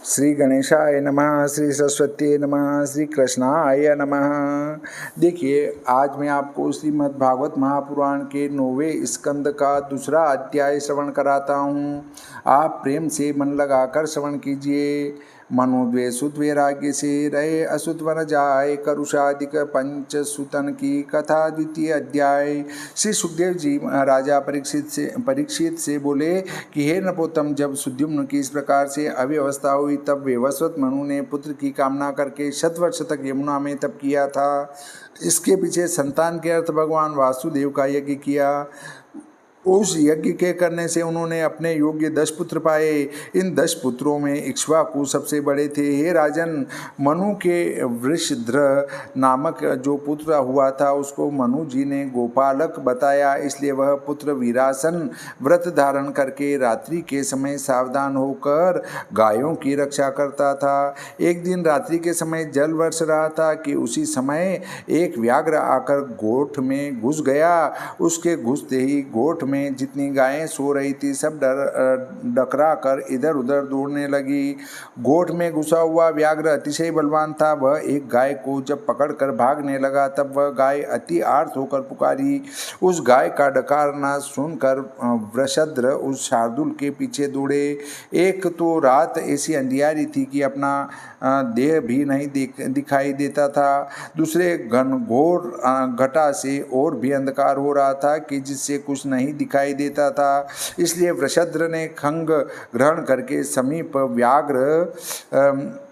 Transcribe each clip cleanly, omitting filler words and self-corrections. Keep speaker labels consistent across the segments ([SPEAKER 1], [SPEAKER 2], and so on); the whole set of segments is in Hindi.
[SPEAKER 1] श्री गणेशाय नमः, श्री सरस्वती नमः, श्री कृष्णाय नमः। देखिए, आज मैं आपको श्रीमद् भागवत महापुराण के 9वें स्कंद का दूसरा अध्याय श्रवण कराता हूँ। आप प्रेम से मन लगाकर श्रवण कीजिए। मनोद्वेषुत वैराग्य से रहे असुत वन जाय, करुषाधिक पंच सुतन की कथा। द्वितीय अध्याय। श्री सुखदेव जी राजा परीक्षित से बोले कि हे नपोत्तम, जब सुद्युम्न की इस प्रकार से अव्यवस्था हुई तब वेवस्वत मनु ने पुत्र की कामना करके शतवर्ष तक यमुना में तप किया था। इसके पीछे संतान के अर्थ भगवान वासुदेव का यज्ञ किया। उस यज्ञ के करने से उन्होंने अपने योग्य 10 पुत्र पाए। इन 10 पुत्रों में इक्ष्वाकु सबसे बड़े थे। हे राजन, मनु के वृषध्र नामक जो पुत्र हुआ था उसको मनु जी ने गोपालक बताया, इसलिए वह पुत्र वीरासन व्रत धारण करके रात्रि के समय सावधान होकर गायों की रक्षा करता था। एक दिन रात्रि के समय जल वर्ष रहा था कि उसी समय एक व्याघ्र आकर गोठ में घुस गया। उसके घुसते ही गोठ में जितनी गायें सो रही थी सब डकरा कर इधर उधर दौड़ने लगी। गोठ में घुसा हुआ व्याघ्र अतिशय बलवान था। वह एक गाय को जब पकड़कर भागने लगा तब वह गाय अति आर्त होकर पुकारी। उस गाय का डकारना सुनकर वृषध्र उस शार्दुल के पीछे दौड़े। एक तो रात ऐसी अंधियारी थी कि अपना देह भी नहीं दिखाई देता था। दूसरे घनघोर घटा से और भी अंधकार हो रहा था कि जिससे कुछ नहीं दिखाई देता था। इसलिए वृषध्र ने खंग ग्रहण करके समीप व्याघ्र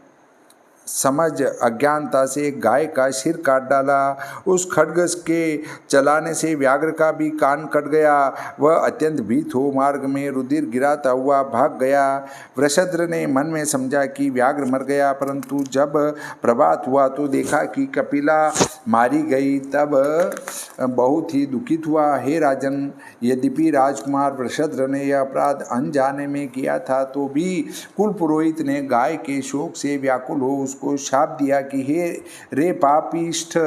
[SPEAKER 1] समझ अज्ञानता से एक गाय का सिर काट डाला। उस खड्ग के चलाने से व्याघ्र का भी कान कट गया। वह अत्यंत भीत हो मार्ग में रुधिर गिराता हुआ भाग गया। वृषध्र ने मन में समझा कि व्याघ्र मर गया, परंतु जब प्रभात हुआ तो देखा कि कपिला मारी गई, तब बहुत ही दुखित हुआ। हे राजन, यद्यपि राजकुमार वृषध्र ने यह अपराध अनजाने में किया था तो भी कुल पुरोहित ने गाय के शोक से व्याकुल हो उसको शाप दिया कि हे रे पापिष्ठ,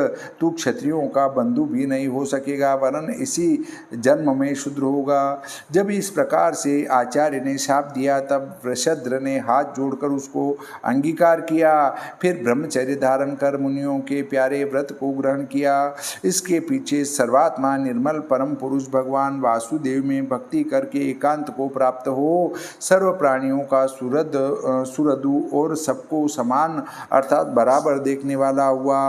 [SPEAKER 1] तू क्षत्रियों का बंधु भी नहीं हो सकेगा, वरन इसी जन्म में शूद्र होगा। जब इस प्रकार से आचार्य ने शाप दिया तब वृषध्र ने हाथ जोड़कर उसको अंगीकार किया। फिर ब्रह्मचर्य धारण कर मुनियों के प्यारे व्रत को ग्रहण किया। इसके पीछे सर्वात्मा निर्मल परम पुरुष भगवान वासुदेव में भक्ति करके एकांत को प्राप्त हो सर्व प्राणियों का सुरदु और सबको समान अर्थात बराबर देखने वाला हुआ।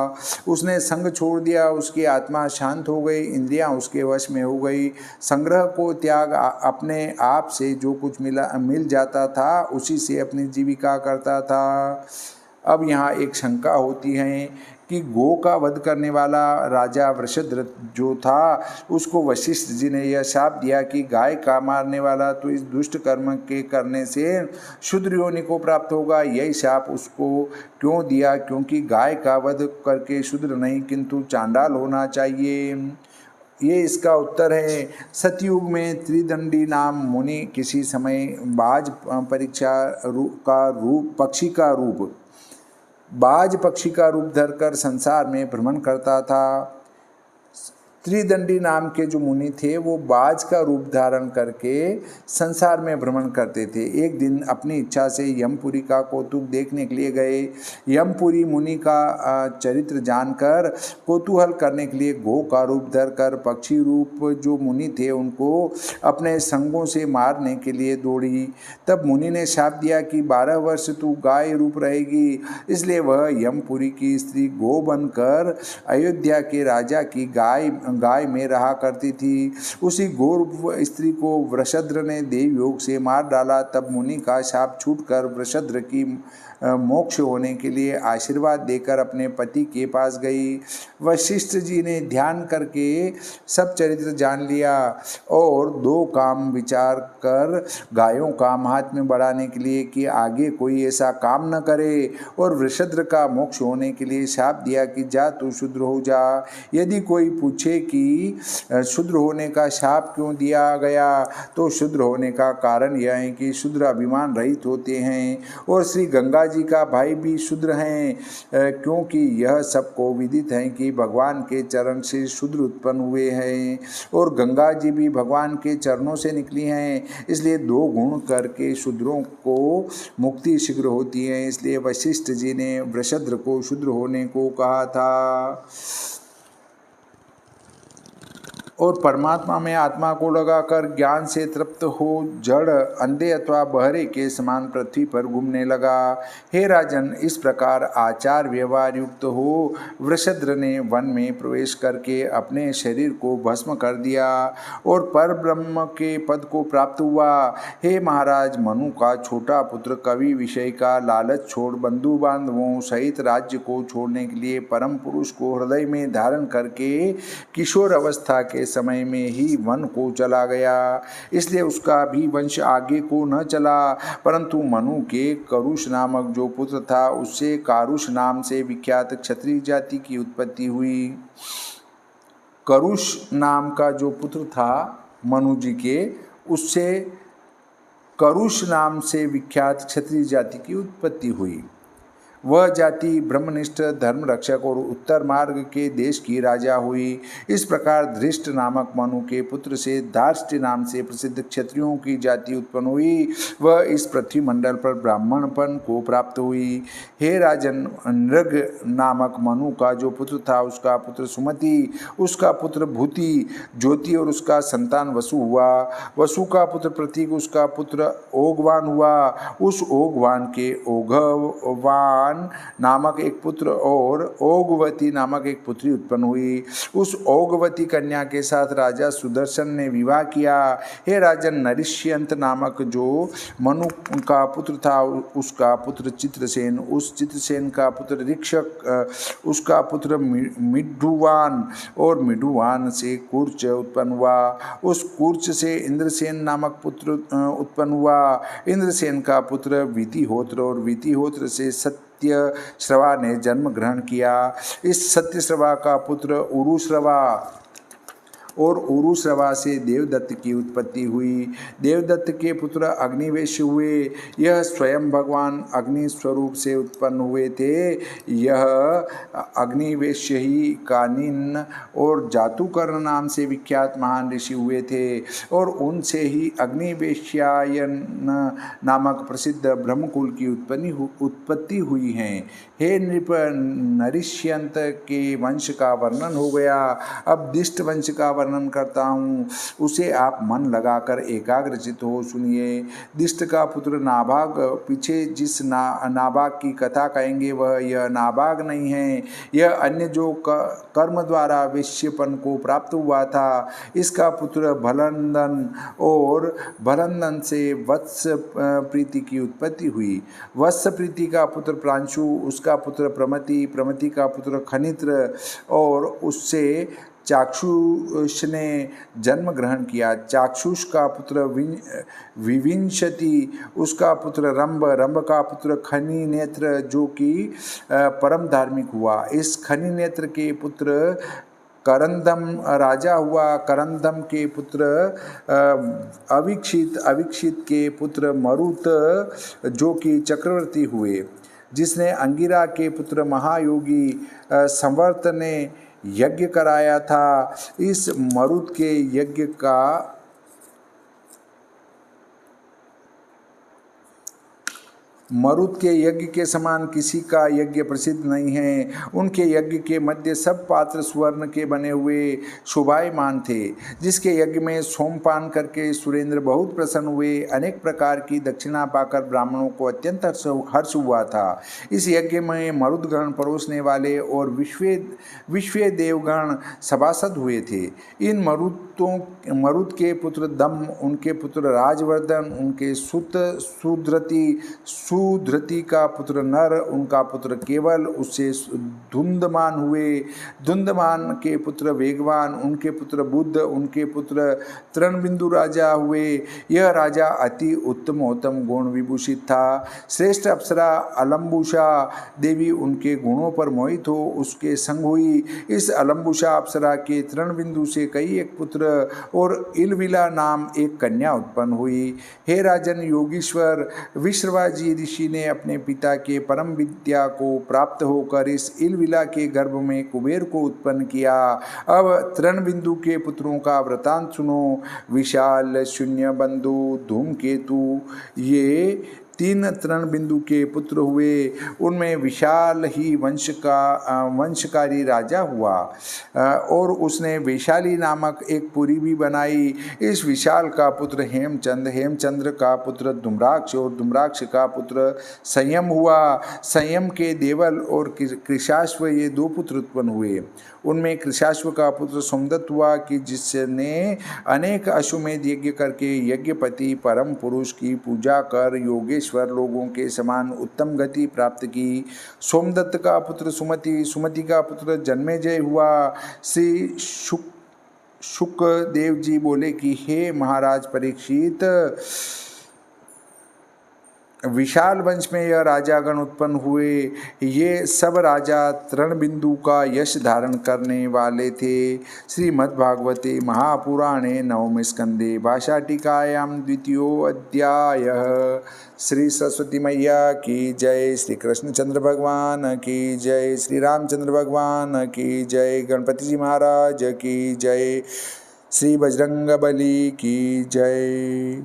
[SPEAKER 1] उसने संग छोड़ दिया, उसकी आत्मा शांत हो गई, इंद्रियां उसके वश में हो गई। संग्रह को त्याग अपने आप से जो कुछ मिल जाता था उसी से अपनी जीविका करता था। अब यहाँ एक शंका होती है कि गो का वध करने वाला राजा वृषध्र जो था उसको वशिष्ठ जी ने यह शाप दिया कि गाय का मारने वाला तो इस दुष्ट कर्म के करने से शूद्र योनि को प्राप्त होगा। यही शाप उसको क्यों दिया? क्योंकि गाय का वध करके शूद्र नहीं किंतु चांडाल होना चाहिए। ये इसका उत्तर है। सतयुग में त्रिदंडी नाम मुनि किसी समय बाज पक्षी का रूप धरकर संसार में भ्रमण करता था। त्रिदंडी नाम के जो मुनि थे वो बाज का रूप धारण करके संसार में भ्रमण करते थे। एक दिन अपनी इच्छा से यमपुरी का कौतुक देखने के लिए गए। यमपुरी मुनि का चरित्र जानकर कौतूहल करने के लिए गो का रूप धरकर पक्षी रूप जो मुनि थे उनको अपने संगों से मारने के लिए दौड़ी। तब मुनि ने शाप दिया कि 12 वर्ष तू गाय रूप रहेगी। इसलिए वह यमपुरी की स्त्री गो बनकर अयोध्या के राजा की गाय में रहा करती थी। उसी गौर स्त्री को वृषध्र ने देव योग से मार डाला। तब मुनि का शाप छूटकर वृषध्र की मोक्ष होने के लिए आशीर्वाद देकर अपने पति के पास गई। वशिष्ठ जी ने ध्यान करके सब चरित्र जान लिया और 2 काम विचार कर गायों का महात्म्य बढ़ाने के लिए कि आगे कोई ऐसा काम न करे और वृषध्र का मोक्ष होने के लिए शाप दिया कि जा तू शूद्र हो जा। यदि कोई पूछे कि शूद्र होने का शाप क्यों दिया गया, तो शूद्र होने का कारण यह है कि शूद्र अभिमान रहित होते हैं और श्री गंगा जी का भाई भी शूद्र हैं, क्योंकि यह सबको विदित है कि भगवान के चरण से शूद्र उत्पन्न हुए हैं और गंगा जी भी भगवान के चरणों से निकली हैं। इसलिए 2 गुण करके शूद्रों को मुक्ति शीघ्र होती है। इसलिए वशिष्ठ जी ने वृषद्र को शूद्र होने को कहा था। और परमात्मा में आत्मा को लगाकर ज्ञान से तृप्त हो जड़ अंधे अथवा बहरे के समान पृथ्वी पर घूमने लगा। हे राजन, इस प्रकार आचार व्यवहार युक्त हो वृषद्र ने वन में प्रवेश करके अपने शरीर को भस्म कर दिया और पर ब्रह्म के पद को प्राप्त हुआ। हे महाराज, मनु का छोटा पुत्र कवि विषय का लालच छोड़ बंधु बांधवों सहित राज्य को छोड़ने के लिए परम पुरुष को हृदय में धारण करके किशोर अवस्था के समय में ही वन को चला गया। इसलिए उसका भी वंश आगे को न चला, परंतु मनु के करुष नामक जो पुत्र था उससे कारुष नाम से विख्यात क्षत्रिय जाति की उत्पत्ति हुई। करुष नाम का जो पुत्र था मनु जी के, उससे करुष नाम से विख्यात क्षत्रिय जाति की उत्पत्ति हुई। वह जाति ब्रह्मनिष्ठ धर्म रक्षक और उत्तर मार्ग के देश की राजा हुई। इस प्रकार धृष्ट नामक मनु के पुत्र से धार्ष्ट नाम से प्रसिद्ध क्षत्रियों की जाति उत्पन्न हुई। वह इस पृथ्वी मंडल पर ब्राह्मणपन को प्राप्त हुई। हे राजन, नृग नामक मनु का जो पुत्र था उसका पुत्र सुमति, उसका पुत्र भूति, ज्योति और उसका संतान वसु हुआ। वसु का पुत्र प्रतीक, उसका पुत्र ओगवान हुआ। उस ओगवान के ओघवान नामक एक पुत्र और ओगवती नामक एक पुत्री उत्पन्न हुई। उस ओगवती कन्या के साथ राजा सुदर्शन ने विवाह किया। हे राजन, नरिष्यंत नामक जो मनु का पुत्र था उसका पुत्र चित्रसेन, उस चित्रसेन का पुत्र ऋक्षक, उसका पुत्र मिढुवान और मिढुवान से कुर्च उत्पन्न हुआ। उस कुर्च से इंद्रसेन नामक पुत्र उत्पन्न हुआ। इंद्रसेन का पुत्र वितिहोत्र और वितिहोत्र से सत्यश्रवा ने जन्म ग्रहण किया। इस सत्यश्रवा का पुत्र उरुश्रवा और उरुश्रवा से देवदत्त की उत्पत्ति हुई। देवदत्त के पुत्र अग्निवेश्य हुए। यह स्वयं भगवान अग्नि स्वरूप से उत्पन्न हुए थे। यह अग्निवेश्य ही कानिन और जातुकर्ण नाम से विख्यात महान ऋषि हुए थे और उनसे ही अग्निवेश्यायन नामक प्रसिद्ध ब्रह्मकुल की उत्पत्ति हुई है। हे नृप, नरिष्यंत के वंश का वर्णन हो गया। अब दिष्ट वंश का वर्णन करता हूँ, उसे आप मन लगाकर एकाग्रचित हो सुनिए। दिष्ट का पुत्र नाभाग, पीछे जिस नाभाग की कथा कहेंगे वह यह नाभाग नहीं है, यह अन्य जो कर्म द्वारा वेश्यपन को प्राप्त हुआ था। इसका पुत्र भलंदन और भलंदन से वत्स प्रीति की उत्पत्ति हुई। वत्स प्रीति का पुत्र प्रांशु, उसका पुत्र प्रमति, प्रमति का पुत्र खनित्र और उससे चाक्षुष ने जन्म ग्रहण किया। चाक्षुष का पुत्र विविंशति, उसका पुत्र रंभ, रंभ का पुत्र खनि नेत्र जो कि परम धार्मिक हुआ। इस खनि नेत्र के पुत्र करंदम राजा हुआ। करंदम के पुत्र अविक्षित, अविक्षित के पुत्र मरुत जो कि चक्रवर्ती हुए। जिसने अंगिरा के पुत्र महायोगी संवर्त ने यज्ञ कराया था। इस मरुत के यज्ञ का मरुत के यज्ञ के समान किसी का यज्ञ प्रसिद्ध नहीं है। उनके यज्ञ के मध्य सब पात्र स्वर्ण के बने हुए शोभायमान थे। जिसके यज्ञ में सोमपान करके सुरेंद्र बहुत प्रसन्न हुए। अनेक प्रकार की दक्षिणा पाकर ब्राह्मणों को अत्यंत हर्ष हुआ था। इस यज्ञ में मरुदगण परोसने वाले और विश्व देवगण सभासद हुए थे। इन मरुत के पुत्र दम, उनके पुत्र राजवर्धन, उनके सुत सुद्रति, धुधृति का पुत्र नर, उनका पुत्र केवल, उससे धुंधमान हुए। धुंधमान के पुत्र वेगवान, उनके पुत्र बुद्ध, उनके पुत्र तृणबिंदु राजा हुए। यह राजा अति उत्तमोत्तम गुण विभूषित था। श्रेष्ठ अप्सरा अलम्बुषा देवी उनके गुणों पर मोहित हो उसके संग हुई। इस अलम्बुषा अप्सरा के तृणबिंदु से कई एक पुत्र और इलविला नाम एक कन्या उत्पन्न हुई। हे राजन योगीश्वर, विश्रवाजी ऋषि ने अपने पिता के परम विद्या को प्राप्त होकर इस इलविला के गर्भ में कुबेर को उत्पन्न किया। अब तृणबिंदु के पुत्रों का वृतांत सुनो। विशाल, शून्य बंधु, धूमकेतु, ये 3 तृणबिंदु के पुत्र हुए। उनमें विशाल ही वंशकारी राजा हुआ और उसने वैशाली नामक एक पुरी भी बनाई। इस विशाल का पुत्र हेमचंद, हेमचंद्र का पुत्र धूम्राक्ष और धूम्राक्ष का पुत्र संयम हुआ। संयम के देवल और कृशाश्व, ये 2 पुत्र उत्पन्न हुए। उनमें कृशाश्व का पुत्र सोमदत्त हुआ कि जिसने अनेक अश्वमेध यज्ञ करके यज्ञपति परम पुरुष की पूजा कर योगेश्वर लोगों के समान उत्तम गति प्राप्त की। सोमदत्त का पुत्र सुमति, सुमति का पुत्र जन्मेजय हुआ। श्री शुकदेव जी बोले कि हे महाराज परीक्षित, विशाल वंश में यह राजागण उत्पन्न हुए। ये सब राजा तृणबिंदु का यश धारण करने वाले थे। श्रीमद्भागवते महापुराणे नवमे स्कंदे भाषाटिकायां द्वितीयो अध्यायः। श्री सरस्वती मैया की जय, श्री कृष्णचंद्र भगवान की जय, श्री रामचंद्र भगवान की जय, गणपति जी महाराज की जय, श्री बजरंगबली की जय।